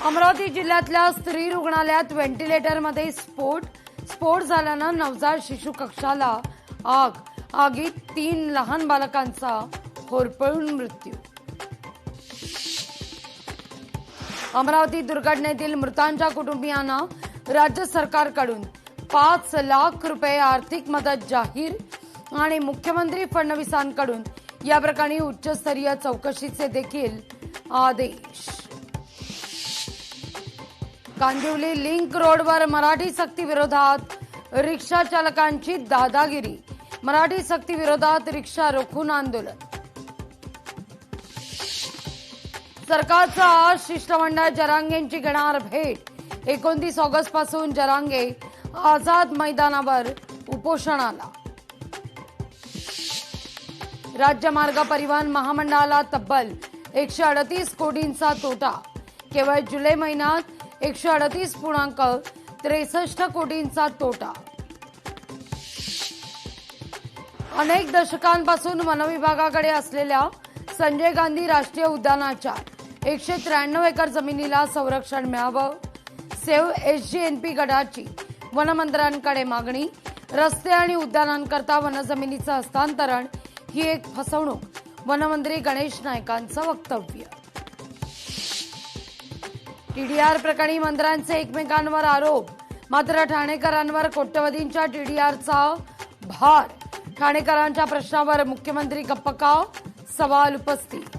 अमरावती जिल्ह्यातल्या स्त्री रुग्णालयात व्हेंटिलेटरमध्ये स्फोट झाल्यानं नवजात शिशु कक्षाला आगीत 3 लहान बालकांचा होरपळून मृत्यू। अमरावती दुर्घटनेतील मृतांच्या कुटुंबियांना राज्य सरकारकडून 5 लाख रुपये आर्थिक मदत जाहीर आणि मुख्यमंत्री फडणवीसांकडून या प्रकरणी उच्चस्तरीय चौकशीचे देखील आदेश। कांदिवली लिंक रोडवर मराठी सक्ती विरोधात रिक्षा चालकांची दादागिरी। मराठी सक्ती विरोधात रिक्षा रोखून आंदोलन। सरकारचं आज शिष्टमंडळ जरांगेंची घेणार भेट। 29 ऑगस्ट पासून जरांगे आझाद मैदानावर उपोषणाला। राज्य मार्ग परिवहन महामंडळाला तब्बल 138 कोटींचा तोटा। केवळ जुलै महिन्यात 138.63 कोटींचा तोटा। अनेक दशकांपासून वनविभागाकडे असलेल्या संजय गांधी राष्ट्रीय उद्यानाच्या 193 एकर जमिनीला संरक्षण मिळावं। सेव्ह एसजीएनपी गटाची वनमंत्र्यांकडे मागणी। रस्ते आणि उद्यानांकरता वनजमिनीचं हस्तांतरण ही एक फसवणूक। वनमंत्री गणेश नाईकांचं वक्तव्य। टीडीआर प्रकरणी मंत्र्यांचे एकमेकांवर आरोप, मात्र ठाणेकरांवर कोट्यवधींच्या टीडीआरचा भार। ठाणेकरांच्या प्रश्नावर मुख्यमंत्री गप्प का? सवाल उपस्थित।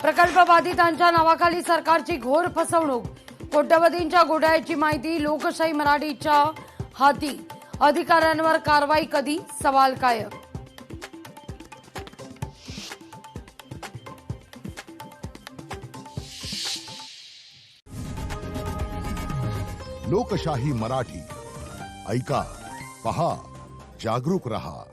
प्रकल्प बाधितांच्या नावाखाली सरकारची घोर फसवणूक। कोट्यवधींच्या घोटाळ्याची माहिती लोकशाही मराठीच्या हाती। अधिकाऱ्यांवर कारवाई कधी? सवाल कायम। लोकशाही मराठी ऐका, पहा, जागरूक रहा।